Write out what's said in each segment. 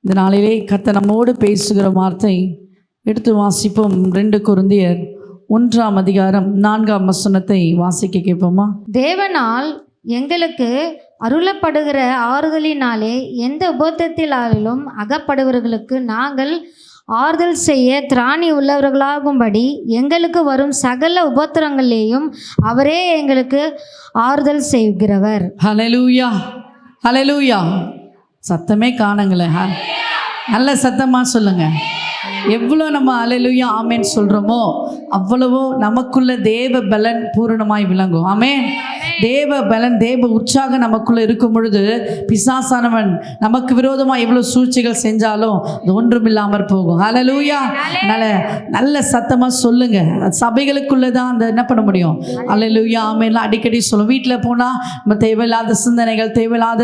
இந்த நாளிலே கர்த்தர் நம்மோடு பேசுகிற வார்த்தை எடுத்து வாசிப்போம். 2 கொரிந்தியர் 1ஆம் அதிகாரம் 4ஆம் வசனத்தை வாசிக்க கேட்போமா? தேவனால் எங்களுக்கு அருளப்படுகிற ஆறுதலினாலே எந்த உபத்திரத்திலும் அகப்படுவர்களுக்கு நாங்கள் ஆறுதல் செய்ய திராணி உள்ளவர்களாகும்படி எங்களுக்கு வரும் சகல உபத்திரங்களிலேயும் அவரே எங்களுக்கு ஆறுதல் செய்கிறவர். ஹல்லேலூயா, ஹல்லேலூயா. சத்தமே காணுங்களே, நல்ல சத்தமாக சொல்லுங்க. எவ்வளோ நம்ம ஹல்லேலூயா ஆமேன் சொல்கிறோமோ அவ்வளவோ நமக்குள்ள தேவ பலன் பூரணமாய் விளங்கும். ஆமேன். தேவ பலன், தேவ உற்சாகம் நமக்குள்ள இருக்கும் பொழுது பிசாசானவன் நமக்கு விரோதமாக எவ்வளோ சூழ்ச்சிகள் செஞ்சாலும் அது ஒன்றுமில்லாமற் போகும். ஹல்லேலூயா. நல்ல சத்தமாக சொல்லுங்க. சபைகளுக்குள்ளே தான் அந்த என்ன பண்ண முடியும்? ஹல்லேலூயா ஆமேன்லாம் அடிக்கடி சொல்லுவோம். வீட்டில் போனால் நம்ம தேவையில்லாத சிந்தனைகள், தேவையில்லாத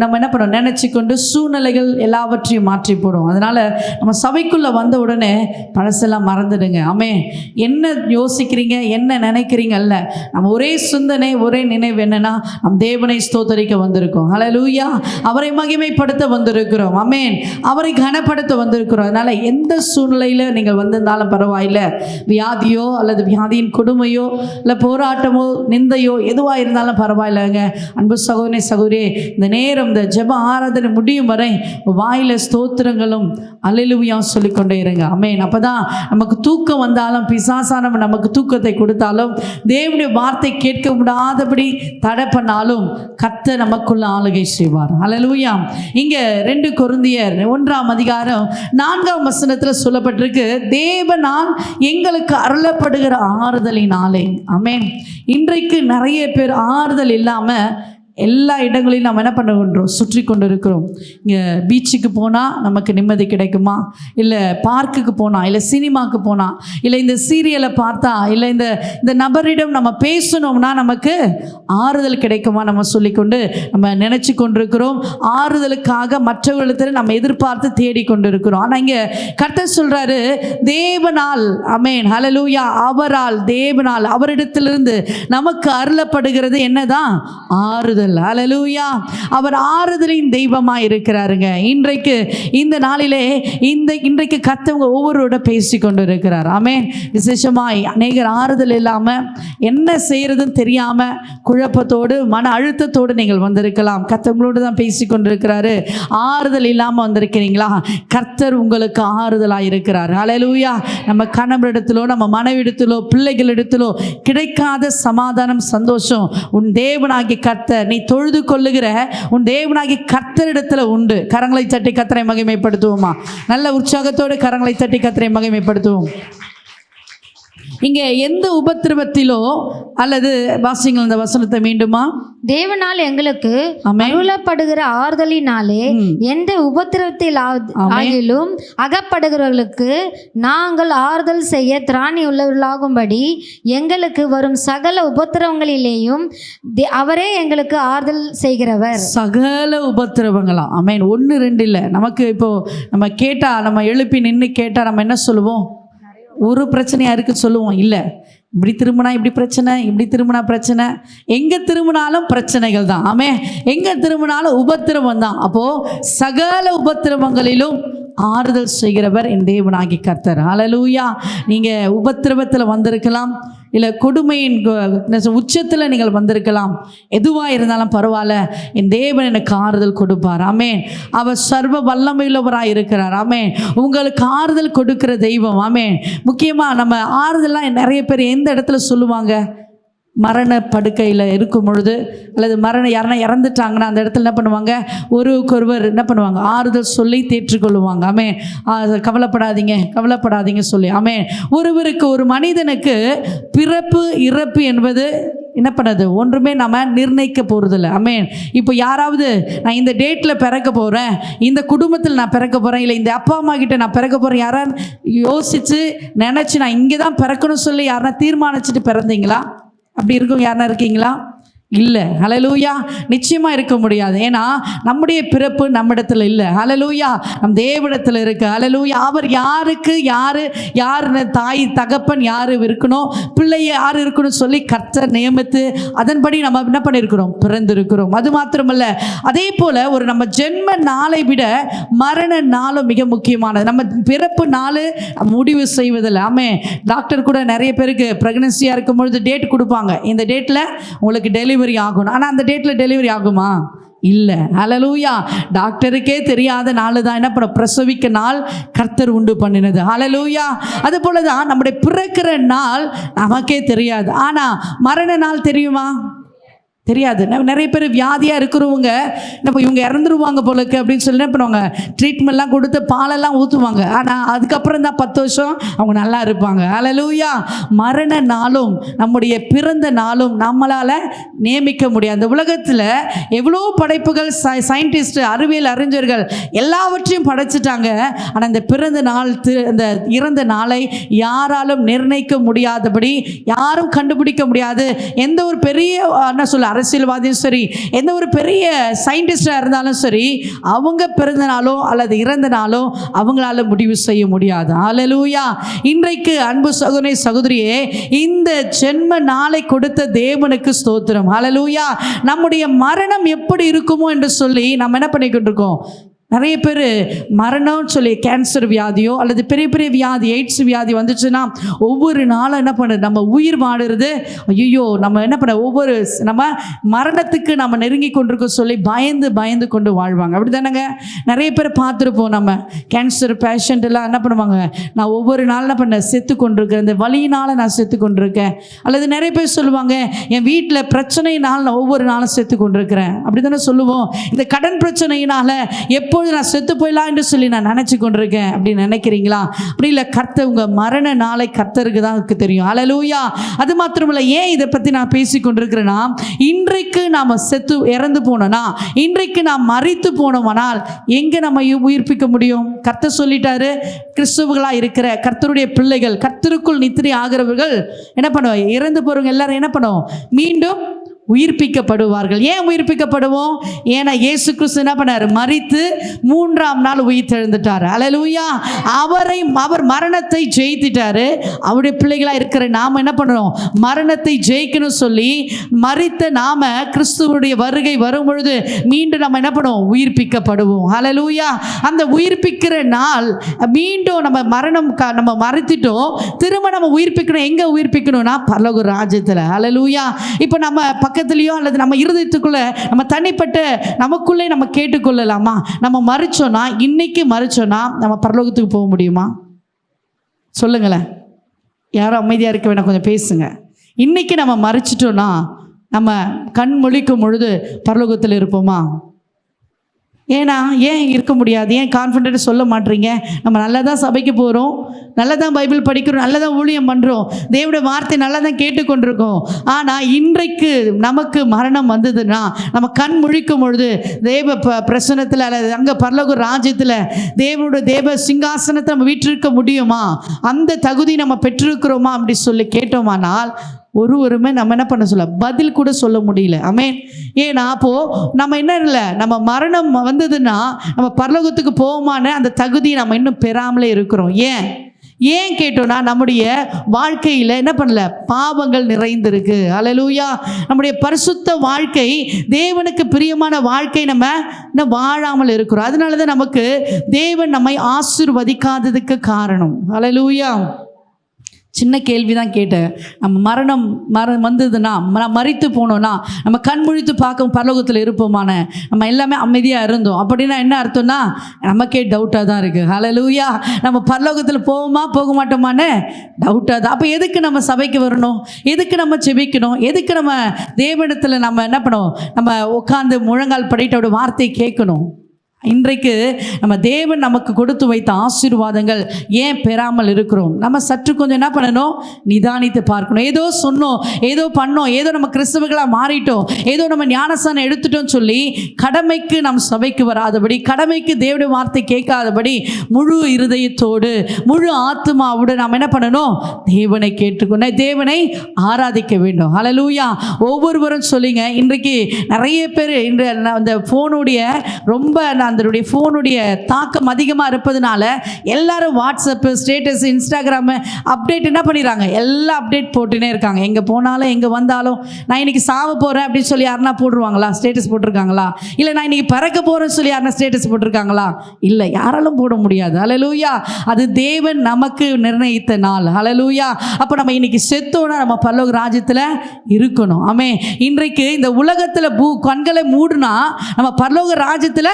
நம்ம என்ன பண்ணுவோம், நினச்சி கொண்டு சூழ்நிலைகள் எல்லாவற்றையும் மாற்றி போடும். அதனால் நம்ம சபைக்குள்ளே வந்த உடனே பழசெல்லாம் மறந்துடுங்க. ஆமேன். என்ன யோசிக்கிறீங்க, என்ன நினைக்கிறீங்க அல்ல, நம்ம ஒரே சிந்தனை, ஒரே நினைவு என்னன்னா, நம் தேவனை ஸ்தோத்தரிக்க வந்திருக்கோம். ஹல்லேலூயா. அவரை மகிமைப்படுத்த வந்திருக்கிறோம். ஆமென். அவரை கனப்படுத்த வந்திருக்கிறோம். அதனால எந்த சூழ்நிலையில் நீங்கள் வந்திருந்தாலும் பரவாயில்லை, வியாதியோ அல்லது வியாதியின் கொடுமையோ இல்லை போராட்டமோ நிந்தையோ எதுவாக இருந்தாலும் பரவாயில்லைங்க. அன்பு சகோதரனே, சகோதரியே, இந்த நேரம் இந்த ஜெப ஆராதனை முடியும் வரை வாயில ஸ்தோத்திரங்களும் அல்லேலூயா சொல்லிக்கொண்டே இருங்க. ஆமென். அப்பதான் நமக்கு தூக்கம் வந்தாலும், பிசாசானவன் நமக்கு தூக்கத்தை கொடுத்தாலும், தேவனுடைய வார்த்தை கேட்க விடாதபடி தடை பண்ணாலும் கர்த்தர் நமக்குள்ள ஆளுகை செய்வார். ஹல்லேலூயா. இங்க 2 கொரிந்தியர் 1ஆம் அதிகாரம் 4ஆம் வசனத்தில் சொல்லப்பட்டிருக்கு, தேவனால் எங்களுக்கு அருளப்படுகிற ஆறுதலினாலே. ஆமென். இன்றைக்கு நிறைய பேர் ஆறுதல் இல்லாம எல்லா இடங்களையும் நம்ம என்ன பண்ணுகின்றோம், சுற்றி கொண்டு இருக்கிறோம். இங்கே பீச்சுக்கு போனால் நமக்கு நிம்மதி கிடைக்குமா, இல்லை பார்க்குக்கு போனால், இல்லை சினிமாவுக்கு போனால், இல்லை இந்த சீரியலை பார்த்தா, இல்லை இந்த நபரிடம் நம்ம பேசணும்னா நமக்கு ஆறுதல் கிடைக்குமா நம்ம சொல்லிக்கொண்டு நம்ம நினச்சி கொண்டிருக்கிறோம். ஆறுதலுக்காக மற்றவர்களிடத்தில் நம்ம எதிர்பார்த்து தேடிக்கொண்டு இருக்கிறோம். ஆனால் இங்கே கர்த்தர் சொல்கிறாரு, தேவனால், ஆமென், ஹல்லேலூயா, அவரால், தேவனால், அவரிடத்திலிருந்து நமக்கு அருளப்படுகிறது என்னதான்? ஆறுதல். ஹல்லேலூயா. அவர் ஆறுதலின் தெய்வமாக இருக்கிறாருங்க. இன்றைக்கு இந்த நாளிலே இன்றைக்கு கர்த்தர் ஒவ்வொருவரோட பேசி கொண்டு இருக்கிறார். ஆமென். விசேஷமாய் அநேகர் ஆறுதல் இல்லாமல் என்ன செய்யறதுன்னு தெரியாமல் குழப்பத்தோடு மன அழுத்தத்தோடு நீங்கள் வந்திருக்கலாம். கர்த்தர்களோடு தான் பேசி கொண்டு இருக்கிறாரு. ஆறுதல் இல்லாமல் வந்திருக்கிறீங்களா? கர்த்தர் உங்களுக்கு ஆறுதலாக இருக்கிறார். ஹல்லேலூயா. நம்ம கணவரிடத்திலோ, நம்ம மனைவிடத்திலோ, பிள்ளைகளிடத்திலோ கிடைக்காத சமாதானம், சந்தோஷம் உன் தேவனாகி கர்த்தர், நீ தொழுது கொள்ளுகிற உன் தேவனாகி கர்த்தரிடத்துல உண்டு. கரங்களை தட்டி கர்த்தரை மகிமைப்படுத்துவோமா? நல்ல உற்சாகத்தோடு கரங்களை தட்டி கர்த்தரை மகிமைப்படுத்துவோம். இங்கே எந்த உபத்திரவத்திலோ அல்லது வாசிங்கள் அந்த வசனத்தை மீண்டுமா? தேவனால் எங்களுக்கு அருளப்படுகிற ஆறுதலினாலே எந்த உபத்திரத்தில் ஆகிலும் அகப்படுகிறவர்களுக்கு நாங்கள் ஆறுதல் செய்ய திராணி உள்ளவர்களாகும்படி எங்களுக்கு வரும் சகல உபத்திரவங்களிலேயும் அவரே எங்களுக்கு ஆறுதல் செய்கிறவர். சகல உபத்திரவங்களா? ஆமென். 1 2 இல்லை. நமக்கு இப்போ நம்ம கேட்டா, நம்ம எழுப்பி நின்று கேட்டா நம்ம என்ன சொல்லுவோம்? ஒரு பிரச்சனையாக இருக்குது சொல்லுவோம். இல்லை, இப்படி திரும்பினா இப்படி பிரச்சனை, இப்படி திரும்பினா பிரச்சனை, எங்கே திரும்பினாலும் பிரச்சனைகள் தான். ஆமே, எங்கே திரும்பினாலும் உபத்திரவம் தான். அப்போது சகல உபத்திரவங்களிலும் ஆறுதல் செய்கிறவர் என் தேவனாகி கர்த்தர். ஹல்லேலூயா. நீங்கள் உபத்திரவத்தில் வந்திருக்கலாம், இல்லை கொடுமையின் உச்சத்தில் நீங்கள் வந்திருக்கலாம். எதுவாக இருந்தாலும் பரவாயில்ல, என் தேவன் எனக்கு ஆறுதல் கொடுப்பார். ஆமென். அவர் சர்வ வல்லமையுள்ளவராக இருக்கிறார். ஆமென். உங்களுக்கு ஆறுதல் கொடுக்கிற தெய்வம். ஆமென். முக்கியமாக நம்ம ஆறுதல்லாம் நிறைய பேர் எந்த இடத்துல சொல்லுவாங்க? மரண படுக்கையில் இருக்கும் பொழுது, அல்லது யாருன்னா இறந்துட்டாங்கன்னா அந்த இடத்துல என்ன பண்ணுவாங்க? ஒருவருக்கொருவர் என்ன பண்ணுவாங்க? ஆறுதல் சொல்லி தேற்றுக்கொள்ளுவாங்க. ஆமென். கவலைப்படாதீங்க, கவலைப்படாதீங்க சொல்லி. ஆமென். ஒருவருக்கு, ஒரு மனிதனுக்கு பிறப்பு இறப்பு என்பது என்ன பண்ணது? ஒன்றுமே நம்ம நிர்ணயிக்க போகிறதில்ல. ஆமென். இப்போ யாராவது நான் இந்த டேட்டில் பிறக்க போகிறேன், இந்த குடும்பத்தில் நான் பிறக்க போகிறேன், இல்லை இந்த அப்பா அம்மா கிட்ட நான் பிறக்க போகிறேன், யாரான்னு யோசித்து நினச்சி நான் இங்கே தான் பிறக்கணும்னு சொல்லி யாருன்னா தீர்மானிச்சுட்டு பிறந்தீங்களா? அப்படி இருக்கும் யாருன்னா இருக்கீங்களா? இல்லை. ஹல்லேலூயா. நிச்சயமாக இருக்க முடியாது. ஏன்னா நம்முடைய பிறப்பு நம்மிடத்தில் இல்லை. ஹல்லேலூயா. நம் தேவனிடத்தில் இருக்கு. ஹல்லேலூயா. அவர் யாருக்கு யார் தாய் தகப்பன் யார் இருக்கணும், பிள்ளை யார் இருக்கணும் சொல்லி கர்த்தர் நியமித்து அதன்படி நம்ம என்ன பண்ணியிருக்கிறோம், பிறந்திருக்கிறோம். அது மாத்திரமல்ல, அதே போல் ஒரு நம்ம ஜென்ம நாளை விட மரண நாளும் மிக முக்கியமானது. நம்ம பிறப்பு நாள் முடிவு செய்வதில்லை. ஆமே, டாக்டர் கூட நிறைய பேருக்கு ப்ரெக்னன்சியாக இருக்கும் பொழுது டேட் கொடுப்பாங்க, இந்த டேட்டில் உங்களுக்கு டெலிவரி ஆகணும். ஆனால் அந்த டேட்டில் டெலிவரி ஆகுமா? இல்லை. ஹல்லேலூயா. டாக்டருக்கே தெரியாத நாள் தான் என்ன பண்ண, பிரசவிக்க நாள் கர்த்தர் உண்டு பண்ணினது. ஹல்லேலூயா. அது போல தான் நம்முடைய பிறக்கிற நாள் நமக்கே தெரியாது. ஆனால் மரண நாள் தெரியுமா? தெரியாது. நிறைய பேர் வியாதியாக இருக்கிறவங்க நம்ம இவங்க இறந்துருவாங்க போலக்கு அப்படின்னு சொல்லி என்ன பண்ணுவாங்க, ட்ரீட்மெண்ட்லாம் கொடுத்து பாலெல்லாம் ஊற்றுவாங்க. ஆனால் அதுக்கப்புறம் தான் 10 வருஷம் அவங்க நல்லா இருப்பாங்க. ஹல்லேலூயா. மரண நாளும் நம்முடைய பிறந்த நாளும் நம்மளால் நியமிக்க முடியாது. அந்த உலகத்தில் எவ்வளோ படைப்புகள், சயின்டிஸ்ட், அறிவியல் அறிஞர்கள் எல்லாவற்றையும் படைச்சிட்டாங்க. ஆனால் இந்த பிறந்த நாள், இந்த இறந்த நாளை யாராலும் நிர்ணயிக்க முடியாதபடி, யாரும் கண்டுபிடிக்க முடியாது. எந்த ஒரு பெரிய என்ன சொல்ல அரசியல்வாதியும் சரி, எந்த ஒரு பெரிய சயின்டிஸ்டாக இருந்தாலும் சரி, அவங்க பிறந்த நாளோ அல்லது இறந்த நாளோ அவங்களால முடிவு செய்ய முடியாது. ஹல்லேலூயா. இன்றைக்கு அன்பு சகோதரனே சகோதரியே, இந்த ஜென்ம நாளை கொடுத்த தேவனுக்கு ஸ்தோத்திரம். ஹல்லேலூயா. நம்முடைய மரணம் எப்படி இருக்குமோ என்று சொல்லி நம்ம என்ன பண்ணிக்கிட்டு இருக்கோம், நிறைய பேர் மரணம்னு சொல்லி கேன்சர் வியாதியோ அல்லது பெரிய பெரிய வியாதி, எய்ட்ஸ் வியாதி வந்துச்சுன்னா ஒவ்வொரு நாளும் என்ன பண்ணுறது, நம்ம உயிர் வாடுறது, ஐயோ நம்ம என்ன பண்ண, ஒவ்வொரு நம்ம மரணத்துக்கு நம்ம நெருங்கி கொண்டிருக்க சொல்லி பயந்து கொண்டு வாழ்வாங்க. அப்படி தானேங்க? நிறைய பேர் பார்த்துருப்போம். நம்ம கேன்சர் பேஷண்ட் எல்லாம் என்ன பண்ணுவாங்க, நான் ஒவ்வொரு நாள் என்ன பண்ண செத்து கொண்டிருக்கேன், இந்த வலியினால் நான் செத்து கொண்டிருக்கேன். அல்லது நிறைய பேர் சொல்லுவாங்க, என் வீட்டில் பிரச்சனையினால் நான் ஒவ்வொரு நாளும் செத்து கொண்டிருக்கிறேன். அப்படி தானே சொல்லுவோம். இந்த கடன் பிரச்சனையினால் எப்போ நான் செத்து போயிடலாம் என்று சொல்லி நான் நினைச்சு கொண்டிருக்கேன் அப்படின்னு நினைக்கிறீங்களா? அப்படி இல்லை. கர்த்தர் உங்க மரண நாளை கர்த்தருக்கு தான் தெரியும். ஹல்லேலூயா. அது மாத்திரமல்ல, ஏன் இதை பற்றி நான் பேசி கொண்டிருக்கிறேன்னா, இன்றைக்கு நாம் இறந்து போனோம்னா, இன்றைக்கு நாம் மரித்து போனோமானால் எங்கே நம்ம உயிர்ப்பிக்க முடியும்? கர்த்தர் சொல்லிட்டாரு, கிறிஸ்துவர்களாக இருக்கிற கர்த்தருடைய பிள்ளைகள், கர்த்தருக்குள் நித்திரை ஆகிறவர்கள் என்ன பண்ணுவோம், இறந்து போறவங்க எல்லாரும் என்ன பண்ணுவோம், மீண்டும் உயிர்ப்பிக்கப்படுவார்கள். ஏன் உயிர்ப்பிக்கப்படுவோம்? ஏன்னா இயேசு கிறிஸ்து என்ன பண்ணார், மரித்து 3ஆம் நாள் உயிர் தெழுந்துட்டார். ஹல்லேலூயா. அவர் மரணத்தை ஜெயித்துட்டாரு. அவருடைய பிள்ளைகளாக இருக்கிற நாம் என்ன பண்ணுறோம், மரணத்தை ஜெயிக்கணும் சொல்லி மரித்த நாம கிறிஸ்துவனுடைய வருகை வரும் பொழுது மீண்டும் நம்ம என்ன பண்ணுவோம், உயிர்ப்பிக்கப்படுவோம். ஹல்லேலூயா. அந்த உயிர்ப்பிக்கிற நாள் மீண்டும் நம்ம மரித்துட்டோம், திரும்ப நம்ம உயிர்ப்பிக்கணும். எங்கே உயிர்ப்பிக்கணும்னா பரலோக ராஜ்யத்தில். ஹல்லேலூயா. இப்போ நம்ம பக்கத்துலையோ அல்லது நம்ம இருதயத்துக்குள்ள நம்ம தனிப்பட்ட நமக்குள்ளே நம்ம கேட்டுக்கொள்ளலாமா, நம்ம மரிச்சோன்னா, இன்னைக்கு மரிச்சோன்னா நம்ம பரலோகத்துக்கு போக முடியுமா? சொல்லுங்களேன். யாரும் அமைதியாக இருக்க வேணாம், கொஞ்சம் பேசுங்க. இன்னைக்கு நம்ம மரிச்சிட்டோன்னா நம்ம கண் முழிக்கும் பொழுது பரலோகத்தில் இருப்போமா? ஏன் இருக்க முடியாது? ஏன் கான்ஃபிடென்ட் சொல்ல மாட்டீங்க? நம்ம நல்லா தான் சபைக்கு போகிறோம், நல்லா தான் பைபிள் படிக்கிறோம், நல்லா தான் ஊழியம் பண்ணுறோம், தேவனுடைய வார்த்தை நல்லா தான் கேட்டுக்கொண்டிருக்கோம். ஆனால் இன்றைக்கு நமக்கு மரணம் வந்ததுன்னா நம்ம கண் முழிக்கும் பொழுது தேவ பிரசனத்தில் அல்லது அங்கே பரலோக ராஜ்யத்தில் தேவனுடைய தேவ சிங்காசனத்தை நம்ம வீற்றிருக்க முடியுமா? அந்த தகுதி நம்ம பெற்றிருக்கிறோமா அப்படி சொல்லி கேட்டோமானால் ஒருவருமே நம்ம என்ன பண்ண சொல்ல பதில் கூட சொல்ல முடியல. ஆமென். ஏன்னா அப்போது நம்ம என்ன இல்லை, நம்ம மரணம் வந்ததுன்னா நம்ம பரலோகத்துக்கு போவோமான அந்த தகுதியை நம்ம இன்னும் பெறாமலே இருக்கிறோம். ஏன் கேட்டோன்னா நம்முடைய வாழ்க்கையில் என்ன பண்ணல, பாவங்கள் நிறைந்திருக்கு. ஹல்லேலூயா. நம்முடைய பரிசுத்த வாழ்க்கை, தேவனுக்கு பிரியமான வாழ்க்கை நம்ம இன்னும் வாழாமல் இருக்கிறோம். அதனால தான் நமக்கு தேவன் நம்மை ஆசீர்வதிக்காததுக்கு காரணம். ஹல்லேலூயா. சின்ன கேள்வி தான் கேட்டேன். நம்ம மரணம் வந்ததுன்னா, மரித்து போனோன்னா நம்ம கண் முழித்து பார்க்க பரலோகத்தில் இருப்போமான, நம்ம எல்லாமே அமைதியாக இருந்தோம் அப்படின்னா என்ன அர்த்தம்னா நமக்கே டவுட்டாக தான் இருக்குது. ஹல்லேலூயா. நம்ம பரலோகத்தில் போவோமா போக மாட்டோமான்னு டவுட்டாக தான். அப்போ எதுக்கு நம்ம சபைக்கு வரணும்? எதுக்கு நம்ம செபிக்கணும்? எதுக்கு நம்ம தேவனிடத்தில் நம்ம என்ன பண்ணணும், நம்ம உட்காந்து முழங்கால் படிட்டு அவருடைய வார்த்தையை கேட்கணும்? இன்றைக்கு நம்ம தேவன் நமக்கு கொடுத்து வைத்த ஆசீர்வாதங்கள் ஏன் பெறாமல் இருக்கிறோம்? நம்ம சற்று கொஞ்சம் என்ன பண்ணணும்? நிதானித்து பார்க்கணும். ஏதோ சொன்னோம், ஏதோ பண்ணோம், ஏதோ நம்ம கிறிஸ்தவர்களாக மாறிட்டோம், ஏதோ நம்ம ஞானஸ்தானம் எடுத்துட்டோம் சொல்லி கடமைக்கு நம் சபைக்கு வராதபடி, கடமைக்கு தேவனுடைய வார்த்தை கேட்காதபடி முழு இருதயத்தோடு முழு ஆத்துமாவோடு நாம் என்ன பண்ணணும்? தேவனை கேட்டுக்கொண்டு தேவனை ஆராதிக்க வேண்டும். ஹல்லேலூயா. ஒவ்வொருவரும் சொல்லிங்க. இன்றைக்கு நிறைய பேர் அந்த ஃபோனுடைய ரொம்ப அதனுடைய ஃபோனுடைய தாக்கம் அதிகமாக இருப்பதுனால எல்லாரும் வாட்ஸ்அப்பு, ஸ்டேட்டஸ், இன்ஸ்டாகிராமு அப்டேட் என்ன பண்ணிடுறாங்க? எல்லாம் அப்டேட் போட்டுனே இருக்காங்க. எங்கே போனாலும் எங்கே வந்தாலும் நான் இன்றைக்கி சாவ போகிறேன் அப்படின்னு சொல்லி யாருன்னா போட்டுருவாங்களா? ஸ்டேட்டஸ் போட்டிருக்காங்களா? இல்லை நான் இன்றைக்கி பறக்க போகிறேன்னு சொல்லி யாருன்னா ஸ்டேட்டஸ் போட்டிருக்காங்களா? இல்லை, யாராலும் போட முடியாது. ஹல்லேலூயா. அது தேவன் நமக்கு நிர்ணயித்த நாள். ஹல்லேலூயா. அப்போ நம்ம இன்றைக்கி செத்தோன்னா நம்ம பரலோக ராஜ்யத்தில் இருக்கணும். ஆமே. இன்றைக்கு இந்த உலகத்தில் கண்களை மூடுனா நம்ம பரலோக ராஜ்யத்தில்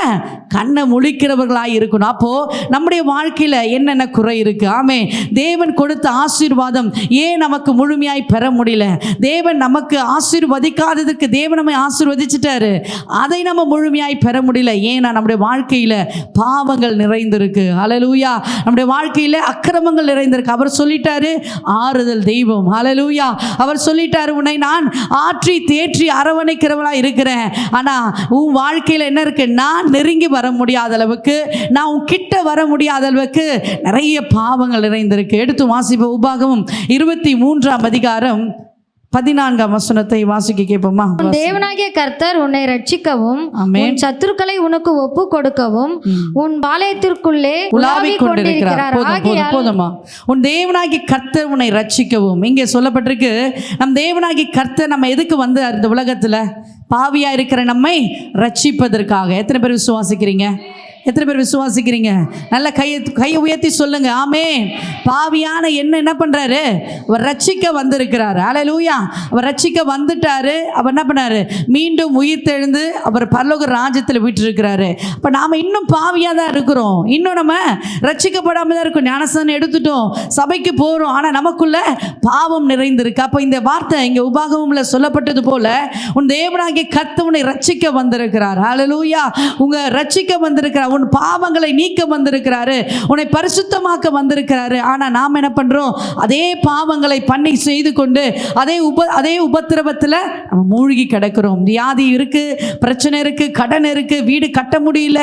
கண்ணை முழிக்கிறவர்களாக இருக்கணும். அப்போது நம்முடைய வாழ்க்கையில் என்னென்ன குறை இருக்குது? ஆமே. தேவன் கொடுத்த ஆசீர்வாதம் ஏன் நமக்கு முழுமையாய் பெற முடியல? தேவன் நமக்கு ஆசீர்வதிக்காததுக்கு தேவன் நம்மை ஆசீர்வதிச்சிட்டாரு, அதை நம்ம முழுமையாய் பெற முடியல. ஏன்னா நம்முடைய வாழ்க்கையில் பாவங்கள் நிறைந்திருக்கு. ஹல்லேலூயா. நம்முடைய வாழ்க்கையில் அக்கிரமங்கள் நிறைந்திருக்கு. அவர் சொல்லிட்டாரு, ஆறுதல் தெய்வம். ஹல்லேலூயா. அவர் சொல்லிட்டாரு, உன்னை நான் ஆற்றி தேற்றி அரவணைக்கிறவளாக இருக்கிறேன். ஆனால் உன் வாழ்க்கையில் என்ன இருக்கு? நான் நெருங்கி வர முடியாத அளவுக்கு, நான் உன் கிட்ட வர முடியாத அளவுக்கு நிறைய பாவங்கள் நிறைந்திருக்கு. எடுத்து வாசிப்ப உபாகமம் 23ஆம் அதிகாரம் 14ஆம் வசனத்தை வாசிக்க கேட்போமா? தேவனாகிய கர்த்தர் உன்னை ரட்சிக்கவும் உன் சத்துருக்களை உனக்கு ஒப்பு கொடுக்கவும் உன் பாளையத்திற்குள்ளே உலாவிக் கொண்டிருக்கிறார். போதுமா? உன் தேவனாகிய கர்த்தர் உன்னை ரட்சிக்கவும். இங்கே சொல்லப்பட்டிருக்கு, நம் தேவனாகிய கர்த்தர் நம்ம எதுக்கு வந்து இந்த உலகத்துல பாவியா இருக்கிற நம்மை ரட்சிப்பதற்காக. எத்தனை பேர் விசுவாசிக்கிறீங்க? எத்தனை பேர் விசுவாசிக்கிறீங்க? நல்ல கையை உயர்த்தி சொல்லுங்க. ஆமென். பாவியான என்ன பண்றாரு? அவர் ரட்சிக்க வந்திருக்கிறார். ஹல்லேலூயா. அவர் ரட்சிக்க வந்துட்டாரு. அவர் என்ன பண்ணாரு? மீண்டும் உயிர் தெழுந்து அவர் பரலோக ராஜ்யத்தில் விட்டிருக்கிறாரு. அப்ப நாம இன்னும் பாவியா தான் இருக்கிறோம். இன்னும் நம்ம ரட்சிக்கப்படாம தான் இருக்கோம். ஞானஸ்தானம் எடுத்துட்டோம், சபைக்கு போறோம், ஆனா நமக்குள்ள பாவம் நிறைந்திருக்கு. அப்ப இந்த வார்த்தை இங்க உபாகமம்ல சொல்லப்பட்டது போல, உன் தேவனாகிய கர்த்தர் உன்னை ரட்சிக்க வந்திருக்கிறார். ஹல்லேலூயா. உங்க ரட்சிக்க வந்திருக்கிறார், உன் பாவங்களை நீக்க வந்திருக்கிறாரு, உன்னை பரிசுத்தமாக்க வந்திருக்கிறாரு. ஆனா நாம் என்ன பண்றோம்? அதே பாவங்களை பண்ணி செய்து கொண்டு அதே உபத்திரவத்தில் நம்ம மூழ்கி கிடக்கிறோம். வியாதி இருக்கு, பிரச்சனை இருக்கு, கடன் இருக்கு, வீடு கட்ட முடியல,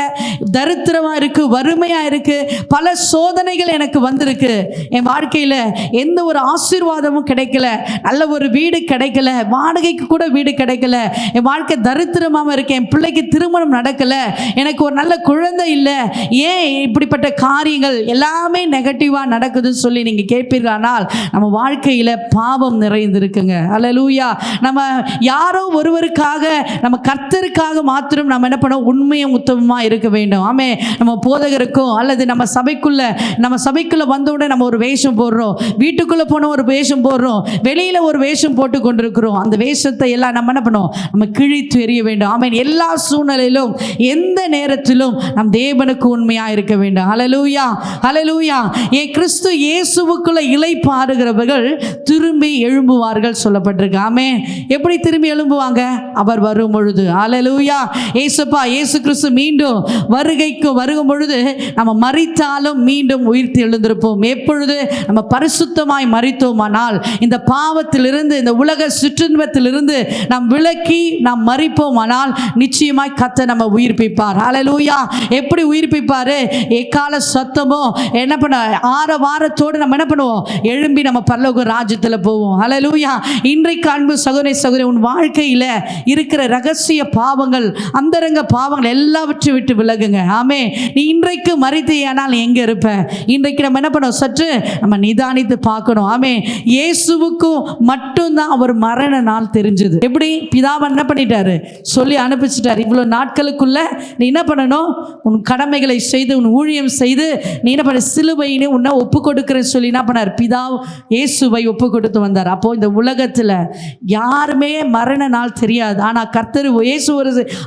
தரித்திரமா இருக்கு, வறுமையா இருக்கு, பல சோதனைகள் எனக்கு வந்திருக்கு. என் வாழ்க்கையில எந்த ஒரு ஆசீர்வாதமும் கிடைக்கல, நல்ல ஒரு வீடு கிடைக்கல, வாடகைக்கு கூட வீடு கிடைக்கல, என் வாழ்க்கை தரித்திரமாக இருக்கு, என் பிள்ளைக்கு திருமணம் நடக்கல, எனக்கு ஒரு நல்ல குழந்தை இல்லை. ஏன் இப்படிப்பட்ட காரியங்கள் எல்லாமே நெகட்டிவா நடக்குதுன்னு சொல்லி நீங்க கேட்பீர்களானால், நம்ம வாழ்க்கையில பாவம் நிறைந்திருக்குங்க. ஹல்லேலூயா. நம்ம யாரோ ஒருவருக்காக, நம்ம கர்த்தருக்காக மாத்திரம் நம்ம என்ன பண்ணோம்? உண்மையும் உத்தமமா இருக்க வேண்டும். ஆமே. நம்ம போதகருக்கும் அல்லது நம்ம சபைக்குள்ள வந்தவுடனே நம்ம ஒரு வேஷம் போடுறோம், வீட்டுக்குள்ள போன ஒரு வேஷம் போடுறோம், வெளியில ஒரு வேஷம் போட்டு கொண்டிருக்கிறோம். அந்த வேஷத்தை எல்லாம் நம்ம என்ன பண்ணோம்? நம்ம கிழித்து எறிய வேண்டும். ஆமென். எல்லா சூழ்நிலையிலும் எந்த நேரத்திலும் நம் தேவனுக்கு உண்மையா இருக்க வேண்டும். ஹல்லேலூயா. ஹல்லேலூயா. கிறிஸ்து இயேசுவுக்குள்ள இலை பாருகிறவர்கள் திரும்பி எழும்புவார்கள் சொல்லப்பட்டிருக்கு. ஆமென். எப்படி திரும்பி எழும்புவாங்க? அவர் வரும் பொழுது. ஹல்லேலூயா. இயேசு கிறிஸ்து மீண்டும் வருகும் பொழுது நம்ம மரித்தாலும் மீண்டும் உயிர்த்து எழுந்திருப்போம். எப்பொழுது நம்ம பரிசுத்தமாய் மரித்தோமானால், இந்த பாவத்திலிருந்து, இந்த உலக சுற்றுன்பத்திலிருந்து நாம் விலக்கி நாம் மரிப்போமானால் நிச்சயமாய் கர்த்தர் நம்ம உயிர்ப்பிப்பார். ஹல்லேலூயா. எப்படி உயிர்ப்பிப்பாரு? எக்கால சத்தமோ என்ன பண்ண ஆரவாரத்தோடு நம்ம என்ன பண்ணுவோம்? எழும்பி நம்ம பரலோக ராஜ்யத்தில் போவோம். ஹல்லேலூயா. இன்றைக்கு அன்பு சகோதரி, உன் வாழ்க்கையில் இருக்கிற ரகசிய பாவங்கள், அந்தரங்க பாவங்கள் எல்லாவற்றையும் விட்டு விலகுங்க. ஆமே. நீ இன்றைக்கு மரித்தேயானால் எங்க இருப்ப? இன்றைக்கு நம்ம என்ன பண்ணோம்? சற்று நம்ம நிதானித்து பார்க்கணும். ஆமே. இயேசுவுக்கும் மட்டும்தான் அவர் மரண நாள் தெரிஞ்சது. எப்படி? பிதாவை என்ன பண்ணிட்டாரு? சொல்லி அனுப்பிச்சிட்டாரு. இவ்வளவு நாட்களுக்குள்ள நீ என்ன பண்ணணும்? உன் கடமைகளை செய்து, உன் ஊழியம் செய்து, நீ என்ன பண்ண? சிலுவையினே உன்னை ஒப்பு கொடுக்கிறேன்னு சொல்லி என்ன பண்ணார்? பிதா இயேசுவை ஒப்பு கொடுத்து வந்தார். அப்போ இந்த உலகத்தில் யாருமே மரண நாள் தெரியாது. ஆனால் கர்த்தர் இயேசு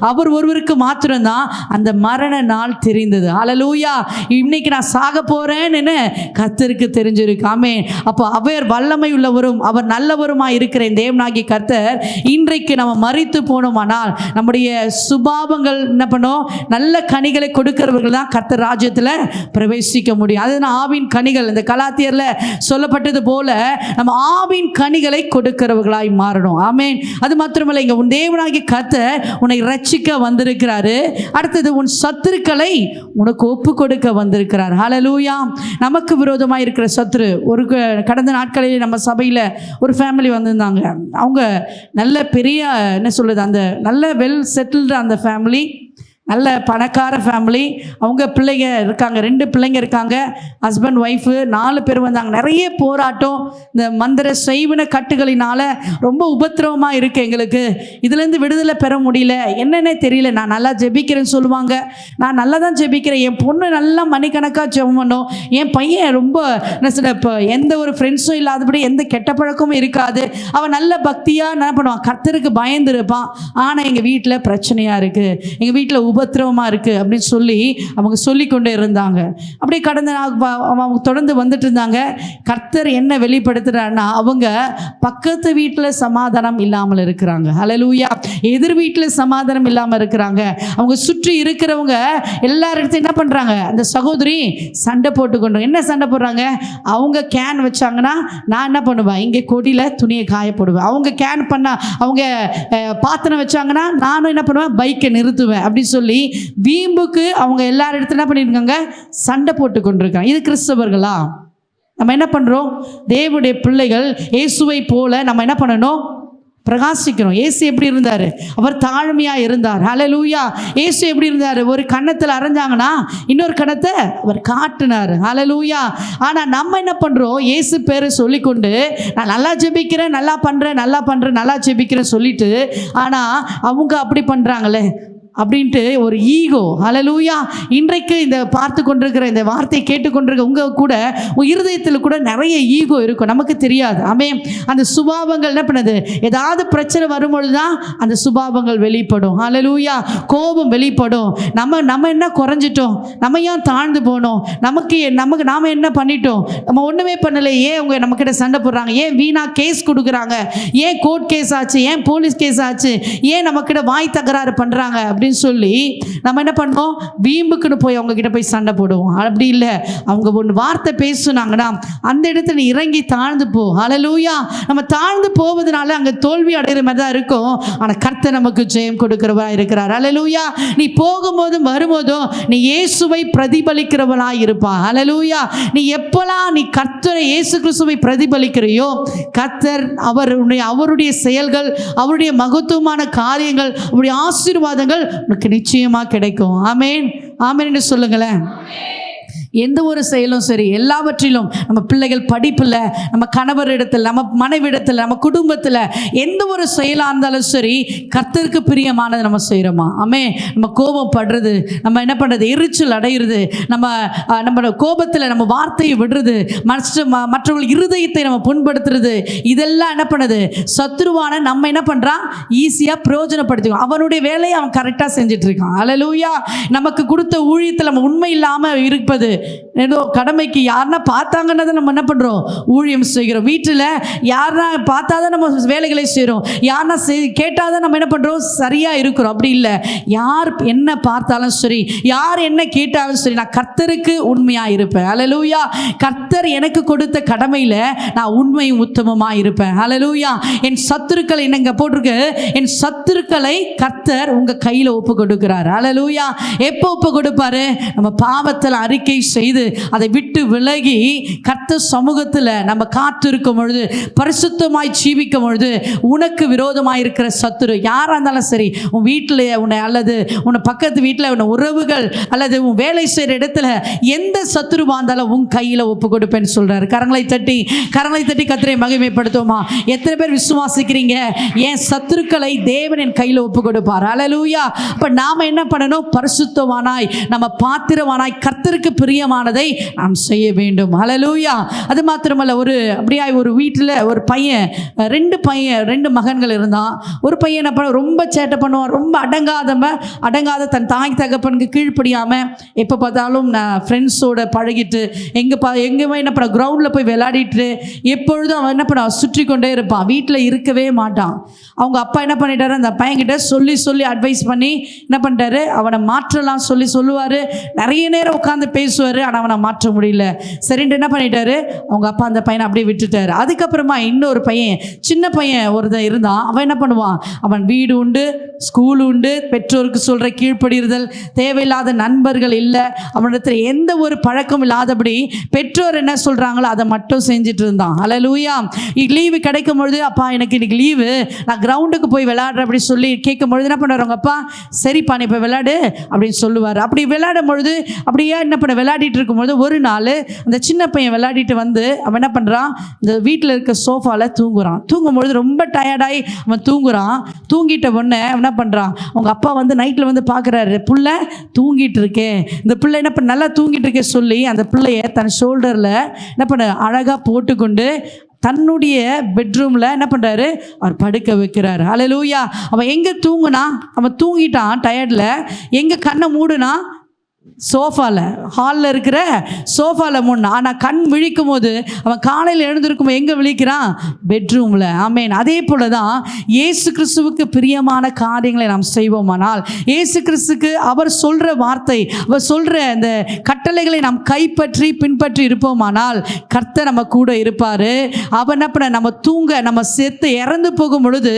அவர் ஒருவருக்கு மாத்திரம்தான் அந்த மரண நாள் தெரிந்தது. ஹல்லேலூயா. இன்னைக்கு நான் சாக போறேன்னு கர்த்தருக்கு தெரிஞ்சிருக்கு. ஆமென். அப்போ அவர் வல்லமை உள்ளவரும் அவர் நல்லவருமா இருக்கிற தேவனாகிய கர்த்தர் இன்றைக்கு நம்ம மரித்து போனோமானால் நம்முடைய சுபாவங்கள் என்ன பண்ணோம்? நல்ல கனிகளை கனிகளை கொடுக்கிறவர்கள் தான் கர்த்தர் ராஜ்யத்தில் பிரவேசிக்க முடியும். அதுதான் ஆவின் கனிகள். இந்த கலாத்தியர்ல சொல்லப்பட்டது போல நம்ம ஆவின் கனிகளை கொடுக்கிறவர்களாய் மாறணும். ஆமென். அது மாத்திரமல்ல, இங்க உன் தேவனாகிய கர்த்தர் உன்னை ரட்சிக்க வந்திருக்கிறாரு. அடுத்தது உன் சத்துருக்களை உனக்கு ஒப்பு கொடுக்க வந்திருக்கிறார். ஹல்லேலூயா. நமக்கு விரோதமாக இருக்கிற சத்துரு, ஒரு கடந்த நாட்களில் நம்ம சபையில் ஒரு ஃபேமிலி வந்திருந்தாங்க. அவங்க நல்ல பெரிய என்ன சொல்லுது, அந்த நல்ல வெல் செட்டில்டு அந்த ஃபேமிலி, நல்ல பணக்கார ஃபேமிலி. அவங்க பிள்ளைங்க இருக்காங்க, 2 பிள்ளைங்க இருக்காங்க, ஹஸ்பண்ட் ஒய்ஃபு 4 பேர் வந்தாங்க. நிறைய போராட்டம், இந்த மந்திர செய்வன கட்டுகளினால ரொம்ப உபத்திரவமாக இருக்குது எங்களுக்கு. இதுலேருந்து விடுதலை பெற முடியல, என்னென்ன தெரியல. நான் நல்லா ஜெபிக்கிறேன்னு சொல்லுவாங்க, நான் நல்லா தான் ஜெபிக்கிறேன், என் பொண்ணு நல்லா மணிக்கணக்காக ஜெபம் பண்ணோம், என் பையன் ரொம்ப என்ன சொல்ல, இப்போ எந்த ஒரு ஃப்ரெண்ட்ஸும் இல்லாதபடி எந்த கெட்ட பழக்கமும் இருக்காது, அவன் நல்ல பக்தியாக என்ன பண்ணுவான், கர்த்தருக்கு பயந்து இருப்பான். ஆனால் எங்கள் வீட்டில் பிரச்சனையாக இருக்குது, எங்கள் வீட்டில் உபத்திரவமாக இருக்குது அப்படின்னு சொல்லி அவங்க சொல்லி கொண்டே இருந்தாங்க. அப்படியே கடந்த அவங்க தொடர்ந்து வந்துட்டு இருந்தாங்க. கர்த்தர் என்ன வெளிப்படுத்துறாருன்னா, அவங்க பக்கத்து வீட்டில் சமாதானம் இல்லாமல் இருக்கிறாங்க. ஹல்லேலூயா. எதிர் வீட்டில் சமாதானம் இல்லாமல் இருக்கிறாங்க. அவங்க சுற்றி இருக்கிறவங்க எல்லாரும் என்ன பண்ணுறாங்க, அந்த சகோதரி சண்டை போட்டுக்கொண்டு, என்ன சண்டை போடுறாங்க, அவங்க கேன் வச்சாங்கன்னா நான் என்ன பண்ணுவேன், இங்கே கொடியில் துணியை காய போடுவேன். அவங்க கேன் பண்ணா, அவங்க பாத்திரம் வச்சாங்கன்னா நானும் என்ன பண்ணுவேன், பைக்கை நிறுத்துவேன் அப்படின்னு சொல்லி வீம்புக்கு அவங்க எல்லாரும் இடத்துல என்ன பண்ணியிருக்காங்க, சண்டை போட்டு கொண்டிருக்காங்க. இது கிறிஸ்தவர்களா? நம்ம என்ன பண்ணுறோம், தேவனுடைய பிள்ளைகள் இயேசுவை போல நம்ம என்ன பண்ணணும், பிரகாசிக்கணும். இயேசு எப்படி இருந்தார், அவர் தாழ்மையாக இருந்தார். ஹல்லேலூயா. இயேசு எப்படி இருந்தார், ஒரு கன்னத்தில் அரைஞ்சாங்கன்னா இன்னொரு கன்னத்தை அவர் காட்டினார். ஹல்லேலூயா. ஆனால் நம்ம என்ன பண்ணுறோம், இயேசு பேரை சொல்லிக்கொண்டு நான் நல்லா ஜெபிக்கிறேன், நல்லா பண்ணுறேன், நல்லா ஜெபிக்கிறேன் சொல்லிட்டு, ஆனால் அவங்க அப்படி பண்ணுறாங்களே அப்படின்ட்டு ஒரு ஈகோ. ஹல்லேலூயா. இன்றைக்கு இந்த பார்த்து கொண்டிருக்கிற, இந்த வார்த்தையை கேட்டுக்கொண்டிருக்க உங்கள் கூட இருதயத்தில் கூட நிறைய ஈகோ இருக்கும், நமக்கு தெரியாது. ஆமென். அந்த சுபாவங்கள் என்ன பண்ணுது, ஏதாவது பிரச்சனை வரும்பொழுது தான் அந்த சுபாவங்கள் வெளிப்படும். ஹல்லேலூயா. கோபம் வெளிப்படும். நம்ம என்ன குறைஞ்சிட்டோம், நம்ம ஏன் தாழ்ந்து போனோம், நாம் என்ன பண்ணிட்டோம், நம்ம ஒன்றுமே பண்ணலை, ஏன் அவங்க நம்மக்கிட்ட சண்டை போடுறாங்க, ஏன் வீணா கேஸ் கொடுக்குறாங்க, ஏன் கோர்ட் கேஸ் ஆச்சு, ஏன் போலீஸ் கேஸ் ஆச்சு, ஏன் நம்மக்கிட்ட வாய் தகராறு பண்ணுறாங்க அப்படின்னு சொல்லி நம்ம என்ன பண்ணோம், வீம்புக்குன்னு போய் அவங்க கிட்ட போய் சண்டை போடுவோம். அப்படி இல்லை, அவங்க ஒன்று வார்த்தை பேசுனாங்கன்னா அந்த இடத்துல நீ இறங்கி தாழ்ந்து போ. ஹல்லேலூயா. நம்ம தாழ்ந்து போவதனால அங்கே தோல்வி அடைகிற மாதிரி தான் இருக்கும், ஆனால் கர்த்தர் நமக்கு ஜெயம் கொடுக்கிறவா இருக்கிறார். ஹல்லேலூயா. நீ போகும்போதும் வரும்போதும் நீ இயேசுவை பிரதிபலிக்கிறவளாய் இருப்பா. ஹல்லேலூயா. நீ எப்போலாம் நீ கர்த்தரை இயேசு கிறிஸ்துவை பிரதிபலிக்கிறையோ, கர்த்தர் அவருடைய செயல்கள், அவருடைய மகத்துவமான காரியங்கள், அவருடைய ஆசீர்வாதங்கள் உனக்கு நிச்சயமாக கிடைக்கும். ஆமென். ஆமென் என்று சொல்லுங்களேன். எந்த ஒரு செயலும் சரி, எல்லாவற்றிலும் நம்ம பிள்ளைகள் படிப்பில், நம்ம கணவர் இடத்துல, நம்ம மனைவி இடத்துல, நம்ம குடும்பத்தில் எந்த ஒரு செயலாக இருந்தாலும் சரி, கர்த்தருக்கு பிரியமானதை நம்ம செய்கிறோமா? ஆமென். நம்ம கோபம் படுறது, நம்ம என்ன பண்ணுறது, எரிச்சல் அடைகிறது, நம்ம கோபத்தில் நம்ம வார்த்தையை விடுறது, மற்றவர்கள் இருதயத்தை நம்ம புண்படுத்துறது, இதெல்லாம் என்ன பண்ணுது, சத்துருவான நம்ம என்ன பண்ணுறான், ஈஸியாக பிரயோஜனப்படுத்திக்கும். அவனுடைய வேலையை அவன் கரெக்டாக செஞ்சுட்டு இருக்கான். ஹல்லேலூயா. நமக்கு கொடுத்த ஊழியத்தில் நம்ம உண்மை இல்லாமல் இருப்பது, ஏதோ கடமைக்கு யாருன்னா பார்த்தாங்கன்னதை நம்ம என்ன பண்ணுறோம், ஊழியம் செய்கிறோம். வீட்டில் யாருன்னா பார்த்தா தான் நம்ம வேலைகளை செய்கிறோம், யாருன்னா கேட்டால் தான் நம்ம என்ன பண்ணுறோம், சரியாக இருக்கிறோம். அப்படி இல்லை, யார் என்ன பார்த்தாலும் சரி, யார் என்ன கேட்டாலும் சரி, நான் கர்த்தருக்கு உண்மையாக இருப்பேன். ஹல்லேலூயா. கர்த்தர் எனக்கு கொடுத்த கடமையில் நான் உண்மையும் உத்தமமாக இருப்பேன். ஹல்லேலூயா. என் சத்துருக்களை என்னங்க போட்டிருக்கு, என் சத்துருக்களை கர்த்தர் உங்கள் கையில் ஒப்பு கொடுக்கிறார். ஹல்லேலூயா. எப்போ ஒப்பு கொடுப்பாரு, நம்ம பாவத்தில் அறிக்கை செய்து அதை விட்டு விலகி கர்த்தர் சமூகத்தில் நம்ம காத்திருக்கும் பொழுது, பரிசுத்தமாய் ஜீவிக்கும் பொழுது, உனக்கு விரோதமாய் இருக்கிற சத்துரு யாராக இருந்தாலும் சரி, உன் வீட்டில் உன்னை அல்லது உன்னை பக்கத்து வீட்டில் உன்னை உறவுகள் அல்லது உன் வேலை செய்கிற இடத்துல எந்த சத்துருவாக இருந்தாலும் உன் கையில் ஒப்பு கொடுப்பேன்னு சொல்கிறார். கரங்களை தட்டி கர்த்தரை மகிமைப்படுத்துவோமா? எத்தனை பேர் விசுவாசிக்கிறீங்க, என் சத்துருக்களை தேவன் என் கையில் ஒப்பு கொடுப்பார்? ஹல்லேலூயா. அப்போ நாம் என்ன பண்ணணும், பரிசுத்தவானாய், நம்ம பாத்திரவானாய், கர்த்தருக்கு பிரியமானதை சொன்னதை நாம் செய்ய வேண்டும். ஹல்லேலூயா. அது மாத்திரமல்ல, ஒரு வீட்டில் ஒரு பையன், ரெண்டு மகன்கள் இருந்தான். ஒரு பையன் என்ன பண்ண, ரொம்ப சேட்டை பண்ணுவான், ரொம்ப அடங்காத தன் தாய் தகப்பனுக்கு கீழ்ப்படியாமல் எப்போ பார்த்தாலும் நான் ஃப்ரெண்ட்ஸோட பழகிட்டு எங்கேயுமே என்ன பண்ண, கிரவுண்டில் போய் விளையாடிட்டு எப்பொழுதும் அவன் என்ன பண்ண சுற்றி கொண்டே இருப்பான், வீட்டில் இருக்கவே மாட்டான். அவங்க அப்பா என்ன பண்ணிட்டாரு, அந்த பையன்கிட்ட சொல்லி அட்வைஸ் பண்ணி என்ன பண்ணிட்டாரு, அவனை மாற்றலாம் சொல்லுவார். நிறைய நேரம் உட்காந்து பேசுவார், ஆனால் அவனை மாற்ற முடியல. சரின்ட்டு என்ன பண்ணிட்டாரு, அவங்க அப்பா அந்த பையனை அப்படியே விட்டுட்டாரு. அதுக்கப்புறமா இன்னொரு பையன், சின்ன பையன் ஒருத்தன் இருந்தான். அவன் என்ன பண்ணுவான், அவன் வீடு உண்டு, ஸ்கூல் உண்டு, பெற்றோருக்கு சொல்கிற கீழ்ப்படிதல், தேவையில்லாத நண்பர்கள் இல்லை, அவனிடத்தில் எந்த ஒரு பழக்கம் இல்லாதபடி பெற்றோர் என்ன சொல்கிறாங்களோ அதை மட்டும் செஞ்சுட்டு இருந்தான். ஹல்லேலூயா. லீவு கிடைக்கும் பொழுது, அப்பா எனக்கு இன்னைக்கு லீவு, நான் கிரவுண்டுக்கு போய் விளையாடுறேன் அப்படி சொல்லி கேட்கும் பொழுது என்ன பண்ணுவார் அவங்க அப்பா, சரிப்பா நீ இப்போ விளையாடு அப்படின்னு சொல்லுவார். அப்படி விளையாடும் பொழுது அப்படியே என்ன பண்ண, விளையாடிட்டு இருக்கும்பொழுது ஒரு நாள் அந்த சின்ன பையன் விளையாடிட்டு வந்து அவன் என்ன பண்ணுறான், இந்த வீட்டில் இருக்க சோஃபாவில் தூங்கும்பொழுது ரொம்ப டயர்டாகி அவன் தூங்கிட்ட உடனே என்ன பண்ணுறான், அவங்க அப்பா வந்து நைட்டில் வந்து பார்க்குறாரு, புள்ள தூங்கிட்டு இருக்கேன், இந்த பிள்ளை என்ன பண்ண நல்லா தூங்கிட்டு இருக்கே சொல்லி அந்த பிள்ளைய தன் ஷோல்டரில் என்ன பண்ண அழகாக போட்டுக்கொண்டு தன்னுடைய பெட்ரூமில் என்ன பண்ணுறாரு, அவர் படுக்க வைக்கிறார். ஹல்லேலூயா. அவன் எங்கே தூங்குனா, அவன் தூங்கிட்டான் டயர்டில். எங்கே கண்ணை மூடுனா, ஹாலில் இருக்கிற சோஃபாவில் முன்னா. ஆனால் கண் விழிக்கும் போது அவன் காலையில் எழுந்திருக்கும் போது எங்கே விழிக்கிறான், பெட்ரூமில். ஆமேன். அதே போல தான் இயேசு கிறிஸ்துவுக்கு பிரியமான காரியங்களை நாம் செய்வோமானால், இயேசு கிறிஸ்துக்கு அவர் சொல்கிற வார்த்தை, அவர் சொல்கிற அந்த கட்டளைகளை நாம் கைப்பற்றி பின்பற்றி இருப்போமானால் கர்த்தர் நம்ம கூட இருப்பார். அவர் என்ன பண்ண, நம்ம செத்து இறந்து போகும் பொழுது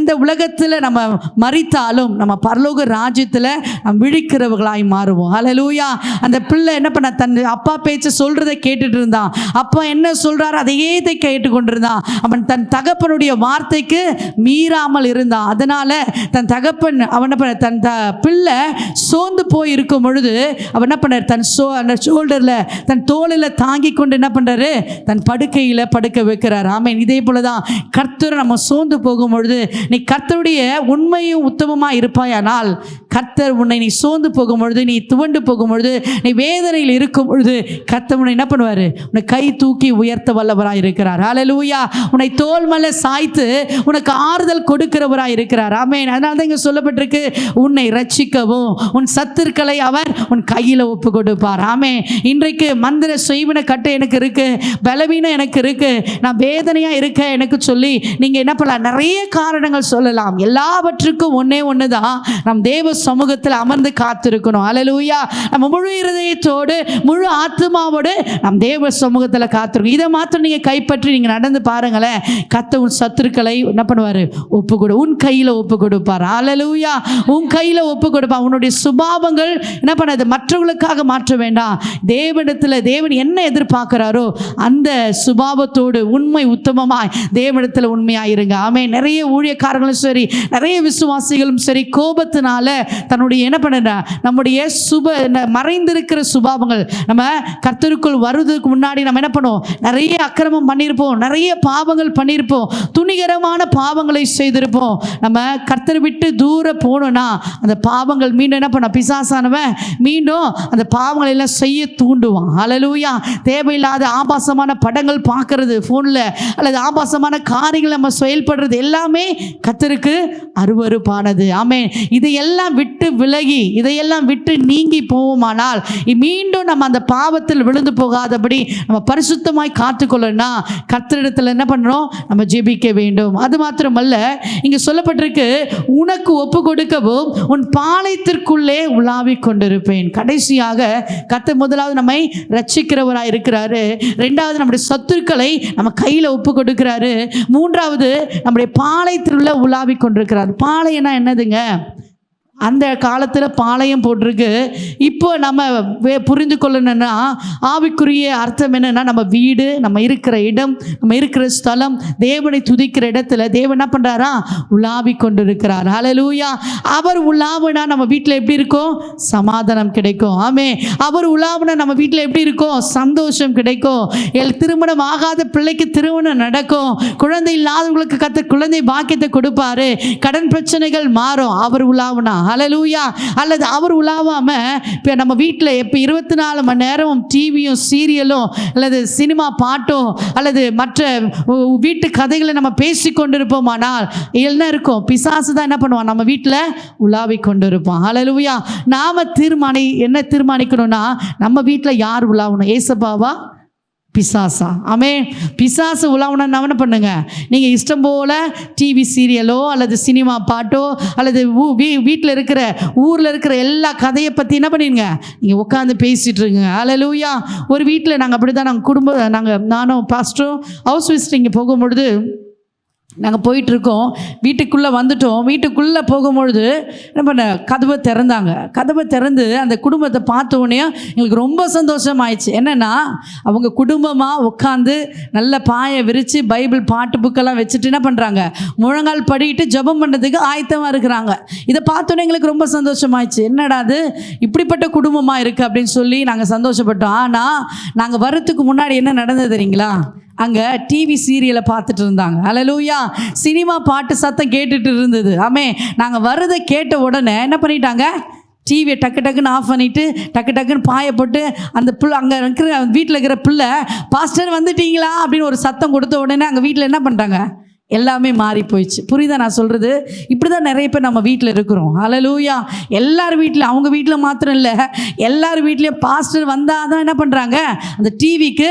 இந்த உலகத்தில் நம்ம மரித்தாலும் நம்ம பரலோக ராஜ்யத்தில் நாம் விழிக்கிறவர்களாய் மாறுவோம். ஹல்லேலூயா. அந்த பிள்ளை என்ன பண்ண, தன் அப்பா பேச்சு சொல்றதை கேட்டுட்டு இருந்தான். அப்பா என்ன சொல்றாரு அதையே கேட்டு கொண்டிருந்தான். அவன் தன் தகப்பனுடைய வார்த்தைக்கு மீறாமல் இருந்தான். அதனால தன் தகப்பன் அவன் தன் பிள்ளை சோர்ந்து போய் இருக்கும் பொழுது அவன் என்ன பண்ணார், அந்த ஷோல்டர்ல தன் தோளில் தாங்கி கொண்டு என்ன பண்றாரு, தன் படுக்கையில் படுக்க வைக்கிறார். ஆமேன். இதே போலதான் கர்த்தர் நம்ம சோர்ந்து போகும் பொழுது நீ கர்த்தருடைய உண்மையும் உத்தமமா இருப்பாயானால், கர்த்தர் உன்னை நீ சோர்ந்து போகும் பொழுது, நீ துவண்டு போகும் பொழுது, நீ வேதனையில் இருக்கும் பொழுது கர்த்தர் உன்னை என்ன பண்ணுவார், உன்னை கை தூக்கி உயர்த்த வல்லவராய் இருக்கிறார். ஹல்லேலூயா. உன்னை தோள் மேலே சாய்த்து உனக்கு ஆறுதல் கொடுக்கிறவராய் இருக்கிறார். ஆமென். அதனால தான் இங்கே சொல்லப்பட்டிருக்கு, உன்னை ரட்சிக்கவும் உன் சத்துருக்களை அவர் உன் கையில் ஒப்பு கொடுப்பார். ஆமென். இன்றைக்கு மந்திர செய்வின கட்டு எனக்கு இருக்கு, பலவீனம் எனக்கு இருக்கு, நான் வேதனையா இருக்க எனக்கு சொல்லி நீங்க என்ன பண்ணலாம், நிறைய காரணங்கள் சொல்லலாம். எல்லாவற்றுக்கும் ஒன்று தான், நம் தேவ சமூகத்தில் அமர்ந்து காத்திருக்கணும். ஹல்லேலூயா. நம்ம முழு இருதயத்தோடு முழு ஆத்மாவோடு நம் தேவ சமூகத்தில் காத்திருக்கோம். இதை மாத்திரம் நீங்கள் கைப்பற்றி நீங்கள் நடந்து பாருங்களேன், கர்த்தர் உன் சத்துருக்களை என்ன பண்ணுவார், உன் கையில் ஒப்பு கொடுப்பார். ஹல்லேலூயா. உன் கையில் ஒப்பு கொடுப்பார். உன்னுடைய சுபாவங்கள் என்ன பண்ணாது, மற்றவர்களுக்காக மாற்ற வேண்டாம். தேவனிடத்தில் தேவன் என்ன எதிர்பார்க்கிறாரோ அந்த சுபாவத்தோடு உண்மை உத்தமமாய் தேவனிடத்தில் உண்மையாயிருங்க. ஆமே. நிறைய ஊழியக்காரர்களும் சரி, நிறைய விசுவாசிகளும் சரி, கோபத்தினால தன்னுடைய என்ன பண்ண, நம்முடைய மறைந்திருக்கிற சுபாவங்கள், நம்ம கர்த்தருக்குள் வருவதற்கு முன்னாடி நம்ம என்ன பண்ணுவோம், நிறைய அக்கிரமம் பண்ணியிருப்போம், நிறைய பாவங்கள் பண்ணியிருப்போம், துணிகரமான பாவங்களை செய்திருப்போம். நம்ம கர்த்தரை விட்டு தூர போனோம்னா அந்த பாவங்கள் மீண்டும் என்ன பண்ண, பிசாசானவன் மீண்டும் அந்த பாவங்களை எல்லாம் செய்ய தூண்டுவான். ஹல்லேலூயா. தேவையில்லாத ஆபாசமான படங்கள் பார்க்கறது ஃபோனில், அல்லது ஆபாசமான காரியங்கள் நம்ம செயல்படுறது எல்லாமே கர்த்தருக்கு அருவருப்பானது. ஆமென். இதையெல்லாம் விட்டு விலகி, இதையெல்லாம் விட்டு நீங்கி போவோமானால் மீண்டும் நம்ம அந்த பாவத்தில் விழுந்து போகாதபடி நம்ம பரிசுத்தமாய் காத்துக்கொள்ளனா கர்த்தரிடத்தில் என்ன பண்ணணும், நம்ம ஜெபிக்க வேண்டும். அது மாத்திரமல்ல, இங்கே சொல்லப்பட்டிருக்கு, உனக்கு ஒப்பு கொடுக்கவும் உன் பாளையத்திற்குள்ளே உலாவிக் கொண்டிருப்பேன். கடைசியாக கர்த்தர் முதலாவது நம்மை ரட்சிக்கிறவராக இருக்கிறாரு, ரெண்டாவது நம்முடைய சத்துருக்களை நம்ம கையில் ஒப்பு கொடுக்கிறாரு, மூன்றாவது நம்முடைய பாளையத்தில் உலாவிக் கொண்டிருக்கிறார். பாளையம்னா என்னதுங்க, அந்த காலத்தில் பாளையம் போட்டிருக்கு. இப்போ நம்ம புரிந்து கொள்ளணும்னா ஆவிக்குரிய அர்த்தம் என்னன்னா, நம்ம வீடு, நம்ம இருக்கிற இடம், நம்ம இருக்கிற ஸ்தலம், தேவனை துதிக்கிற இடத்துல தேவன் என்ன பண்ணுறாரா, உலாவி கொண்டு இருக்கிறார். ஹல்லேலூயா. அவர் உலாவுனா நம்ம வீட்டில் எப்படி இருக்கும், சமாதானம் கிடைக்கும். ஆமே. அவர் உலாவுனா நம்ம வீட்டில் எப்படி இருக்கும், சந்தோஷம் கிடைக்கும். திருமணம் ஆகாத பிள்ளைக்கு திருமணம் நடக்கும், குழந்தை இல்லாதவங்களுக்கு கர்த்தர் குழந்தை பாக்கியத்தை கொடுப்பாரு, கடன் பிரச்சனைகள் மாறும். அவர் உலாவுனா. ஹல்லேலூயா. அல்லது அவர் உலாவாமல் இப்போ நம்ம வீட்டில் இப்போ 24 மணி நேரம் டிவியும் சீரியலும் அல்லது சினிமா பாட்டும் அல்லது மற்ற வீட்டு கதைகளை நம்ம பேசி கொண்டு இருப்போமானால் என்ன இருக்கும்? பிசாசு தான் என்ன பண்ணுவான்? நம்ம வீட்டில் உலாவி கொண்டு இருப்பான். ஹல்லேலூயா. நாம் என்ன தீர்மானிக்கணும்னா, நம்ம வீட்டில் யார் உலாவணும்? ஏசப்பாவா பிசாசா? ஆமென். பிசாசு உலாவணும் என்ன பண்ணுங்க? நீங்கள் இஷ்டம் போல் டிவி சீரியலோ அல்லது சினிமா பாட்டோ அல்லது வீட்டில் இருக்கிற ஊரில் இருக்கிற எல்லா கதையை பற்றி என்ன பண்ணிடுங்க, நீங்கள் உட்காந்து பேசிகிட்டு இருங்க. ஹல்லேலூயா. ஒரு வீட்டில் நாங்கள் அப்படி தான், நானும் பாஸ்டரும் ஹவுஸ் விசிட்டிங் போகும்பொழுது நாங்கள் போயிட்டுருக்கோம். வீட்டுக்குள்ளே வந்துட்டோம். வீட்டுக்குள்ளே போகும்பொழுது என்ன பண்ண, கதவை திறந்து அந்த குடும்பத்தை பார்த்த உடனே எங்களுக்கு ரொம்ப சந்தோஷமாயிடுச்சு. என்னென்னா, அவங்க குடும்பமாக உட்காந்து நல்ல பாயை விரித்து பைபிள் பாட்டு புக்கெல்லாம் வச்சுட்டு என்ன பண்ணுறாங்க, முழங்கால் படிக்கிட்டு ஜெபம் பண்ணுறதுக்கு ஆயத்தமாக இருக்கிறாங்க. இதை பார்த்தோன்னே எங்களுக்கு ரொம்ப சந்தோஷமாயிடுச்சு. என்னடா அது இப்படிப்பட்ட குடும்பமாக இருக்குது அப்படின்னு சொல்லி நாங்கள் சந்தோஷப்பட்டோம். ஆனால் நாங்கள் வர்றதுக்கு முன்னாடி என்ன நடந்தது தெரியுங்களா? அங்கே டிவி சீரியலை பார்த்துட்டு இருந்தாங்க. ஹல்லேலூயா. சினிமா பாட்டு சத்தம் கேட்டுட்டு இருந்தது. நாங்கள் வர்றதை கேட்ட உடனே என்ன பண்ணிட்டாங்க, டிவியை டக்குன்னு ஆஃப் பண்ணிவிட்டு டக்குன்னு பாயை போட்டு அந்த பிள்ளை அங்கே இருக்கிற வீட்டில் இருக்கிற பிள்ளை, பாஸ்டர் வந்துட்டீங்களா அப்படின்னு ஒரு சத்தம் கொடுத்த உடனே அங்கே வீட்டில் என்ன பண்ணிட்டாங்க, எல்லாமே மாறி போயிடுச்சு. புரியுதா நான் சொல்கிறது? இப்படி தான் நிறைய பேர் நம்ம வீட்டில் இருக்கிறோம். ஹல்லேலூயா. எல்லார் வீட்டில், அவங்க வீட்டில் மாத்திரம் இல்லை, எல்லார் வீட்லேயும் பாஸ்டர் வந்தால் தான் என்ன பண்ணுறாங்க, அந்த டிவிக்கு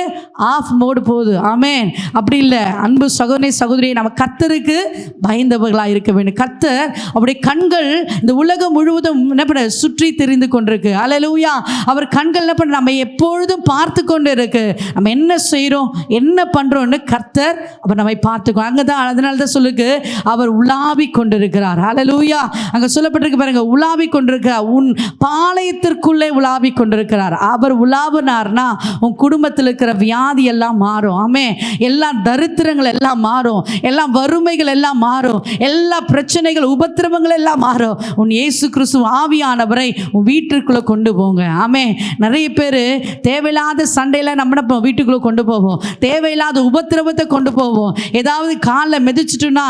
ஆஃப் மோடு போகுது. ஆமென். அப்படி இல்லை அன்பு சகோதரியை, நம்ம கர்த்தருக்கு பயந்தவர்களாக இருக்க வேண்டும். கர்த்தர் அவருடைய கண்கள் இந்த உலகம் முழுவதும் என்ன பண்ண சுற்றி தெரிந்து கொண்டிருக்கு. ஹல்லேலூயா. அவர் கண்கள் என்ன பண்ண நம்ம எப்பொழுதும் பார்த்து கொண்டு இருக்கு. நம்ம என்ன செய்கிறோம், என்ன பண்ணுறோன்னு கர்த்தர் அவர் நம்மை பார்த்துக்கோ. அங்கே தான், அதனால தான் சொல்லுக்கு அவர் உலாவி கொண்டிருக்கிறார். ஹல்லேலூயா. அங்கே சொல்லப்பட்டிருக்கு பாருங்க, உலாவி கொண்டிருக்கிறார், உன் பாளையத்திற்குள்ளே உலாவி கொண்டிருக்கிறார். அவர் உலாவினார்னா உன் குடும்பத்தில் இருக்கிற வியாதி எல்லாம் மாறும். ஆமென். எல்லா தரித்திரங்கள் எல்லாம் மாறும், எல்லா வறுமைகள் எல்லாம் மாறும், எல்லா பிரச்சனைகள் உபத்திரவங்கள் எல்லாம் மாறும். உன் இயேசு கிறிஸ்து ஆவியானவரை உன் வீட்டிற்குள்ளே கொண்டு போங்க. ஆமென். நிறைய பேர் தேவையில்லாத சண்டையில நம்ம வீட்டுக்குள்ளே கொண்டு போவோம், தேவையில்லாத உபத்திரவத்தை கொண்டு போவோம். ஏதாவது காலில் மிதிச்சிட்டோம்னா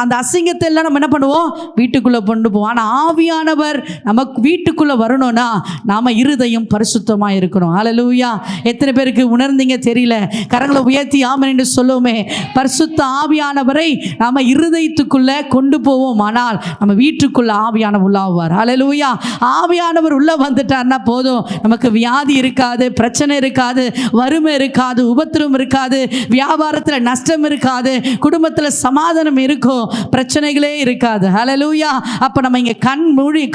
அந்த அசிங்கத்தை எல்லாம் நம்ம என்ன பண்ணுவோம், வீட்டுக்குள்ளே கொண்டு போவோம். ஆனால் ஆவியானவர் நமக்கு வீட்டுக்குள்ளே வரணும்னா நாம இருதயம் பரிசுத்தமாக இருக்கணும். ஹல்லேலூயா. எத்தனை பேருக்கு உணர்ந்தீங்க தெரியல, கரங்களை உயர்த்தி ஆமென் என்று சொல்லுவோமே. பரிசுத்த ஆவியானவரை நாம இருதயத்துக்குள்ளே கொண்டு போவோம், ஆனால் நம்ம வீட்டுக்குள்ளே ஆவியானவர் உள்ளாவார். ஹல்லேலூயா. ஆவியானவர் உள்ளே வந்துட்டார்னா போதும், நமக்கு வியாதி இருக்காது, பிரச்சனை இருக்காது, வறுமை இருக்காது, உபத்திரம் இருக்காது, வியாபாரத்தில் நஷ்டம் இருக்காது, குடும்பத்தில் சமாதானம் இருக்கும், பிரச்சனைகளே இருக்காது. ஹல்லேலூயா. அப்ப நம்ம இங்க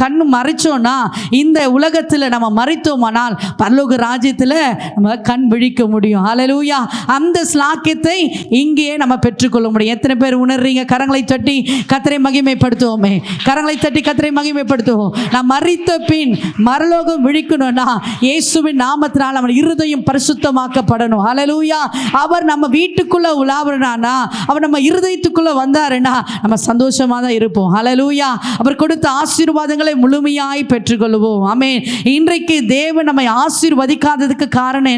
கண்ணு மறைச்சோம்னா, இந்த உலகத்தில் நம்ம மறைத்தோமானால் பரலோக ராஜ்யத்தில் நம்ம கண் விழிக்க முடியும். ஹல்லேலூயா. அந்த ஸ்லாக்கியத்தை இங்கேயே நம்ம பெற்றுக்கொள்ள முடியும். எத்தனை பேர் உணர்றீங்க? கரங்களை தட்டி கர்த்தரை மகிமைப்படுத்துவோமே. கரங்களை தட்டி கர்த்தரை மகிமைப்படுத்துவோம். நாம் மரித்த பின் மரலோகம் விழிக்கணும்னா இயேசுவின் நாமத்தினால் நம்ம இருதயம் பரிசுத்தமாக்கப்படணும். ஹல்லேலூயா. அவர் நம்ம வீட்டுக்குள்ள உலாவறானா, அவர் நம்ம இருதயத்துக்குள்ள வந்தாருன்னா நம்ம சந்தோஷமா தான் இருப்போம். ஹல்லேலூயா. அவர் கொடுத்த ஆசீர்வாதங்களை முழுமையாய் பெற்றுக்கொள்வோம். ஆமென். இன்றைக்கு தேவன் நம்மை ஆசீர்வதிக்காததுக்கு காரணம்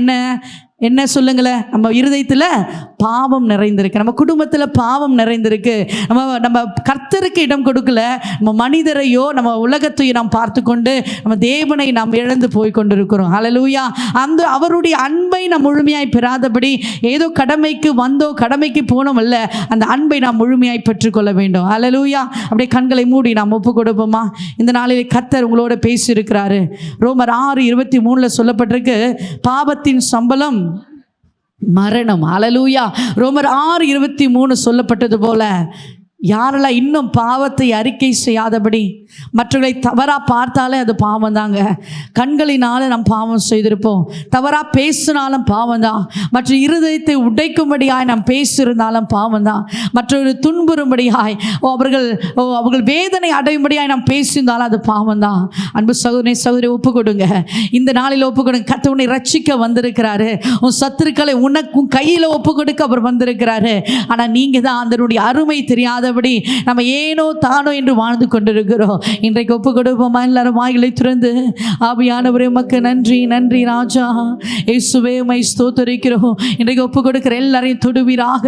என்ன சொல்லுங்களேன்? நம்ம இருதயத்தில் பாவம் நிறைந்திருக்கு, நம்ம குடும்பத்தில் பாவம் நிறைந்திருக்கு. நம்ம கர்த்தருக்கு இடம் கொடுக்கல, நம்ம மனிதரையோ நம்ம உலகத்தையோ நாம் பார்த்து கொண்டு நம்ம தேவனை நாம் இழந்து போய் கொண்டிருக்கிறோம். ஹல்லேலூயா. அந்த அவருடைய அன்பை நாம் முழுமையாய் பெறாதபடி ஏதோ கடமைக்கு வந்தோம் கடமைக்கு போனோம் அல்ல, அந்த அன்பை நாம் முழுமையாய் பெற்றுக்கொள்ள வேண்டும். ஹல்லேலூயா. அப்படியே கண்களை மூடி நாம் ஒப்பு கொடுப்போமா? இந்த நாளிலே கர்த்தர் உங்களோட பேசியிருக்கிறாரு. ரோமர் 6:23 சொல்லப்பட்டிருக்கு, பாவத்தின் சம்பளம் மரணம். ஹல்லேலூயா. ரோமர் 6:23 சொல்லப்பட்டது போல யாரெல்லாம் இன்னும் பாவத்தை அறிக்கை செய்யாதபடி மற்றவர்களை தவறாக பார்த்தாலே அது பாவம் தாங்க. கண்களினால நாம் பாவம் செய்திருப்போம், தவறாக பேசினாலும் பாவம் தான், மற்ற இருதயத்தை உடைக்கும்படியாய் நாம் பேசியிருந்தாலும் பாவம் தான், மற்றவர்கள் துன்புறும்படியாய் அவர்கள் வேதனை அடையும்படியாய் நாம் பேசியிருந்தாலும் அது பாவம் தான். அன்பு சகோதரி ஒப்பு கொடுங்க. இந்த நாளில் ஒப்பு கொடுங்க. கர்த்தர் உன்னை ரட்சிக்க வந்திருக்கிறாரு. உன் சத்துருக்களை உன் கையில் ஒப்பு கொடுக்க அவர் வந்திருக்கிறாரு. ஆனால் நீங்கள் தான் அதனுடைய அருமை தெரியாத இல்லாதபடி நம்ம ஏனோ தானோ என்று வாழ்ந்து கொண்டிருக்கிறோம். இன்றைக்கு ஒப்பு கொடுப்போமா? எல்லாரும் வாய்களை திறந்து ஆவியானவரே உமக்கு நன்றி நன்றி ராஜா. இயேசுவே உம்மை ஸ்தோத்திரிக்கிறோம். இன்றைக்கு ஒப்பு கொடுக்கிற எல்லாரையும் தொடுவீராக.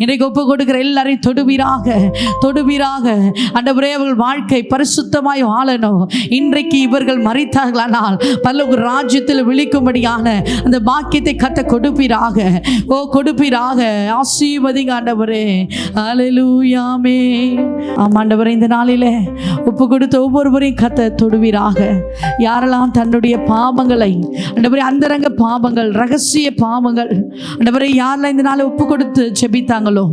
இன்றைக்கு ஒப்பு கொடுக்கிற எல்லாரையும் தொடுவீராக ஆண்டவரே. அவர்கள் வாழ்க்கை பரிசுத்தமாய் வாழணும். இன்றைக்கு இவர்கள் மரித்தார்களானால் பரலோக ராஜ்யத்தில் விழிக்கும்படியான அந்த பாக்கியத்தை கர்த்தர் கொடுப்பீராக. கொடுப்பீராக. ஆசீர்வதிங்க ஆண்டவரே. அல்லேலூயா. ஆமென். ஆண்டவரே, இந்த நாளிலே ஒப்பு கொடுத்த ஒவ்வொருவரையும் கர்த்தர் தொடுவீராக. யாரெல்லாம் தன்னுடைய பாவங்களை ஆண்டவரே, அந்தரங்க பாவங்கள், ரகசிய பாவங்கள் ஆண்டவரே, யாரெல்லாம் இந்த நாளை ஒப்பு கொடுத்து ஜெபித்தாங்களோ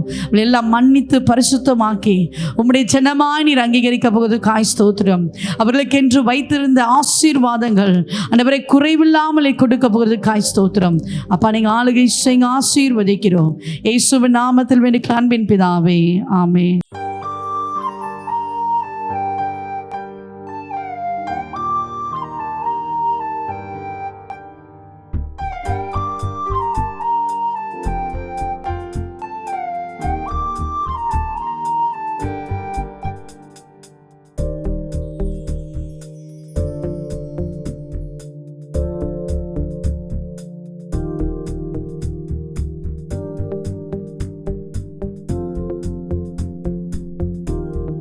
எல்லாம் மன்னித்து பரிசுத்தமாக்கி உம்முடைய ஜனமாய் நீர் அங்கீகரிக்க போவது காய் ஸ்தோத்திரம். அவர்களுக்கென்று வைத்திருந்த ஆசீர்வாதங்கள் ஆண்டவரை குறைவில்லாமலே கொடுக்க போகிறது காய் ஸ்தோத்திரம். அப்பா, நீங்கள் ஆளுகை செய்ய ஆசீர்வதிக்கிறோம். இயேசுவின் நாமத்தில் வேண்டிய அன்பின் பிதாவே, ஆமென்.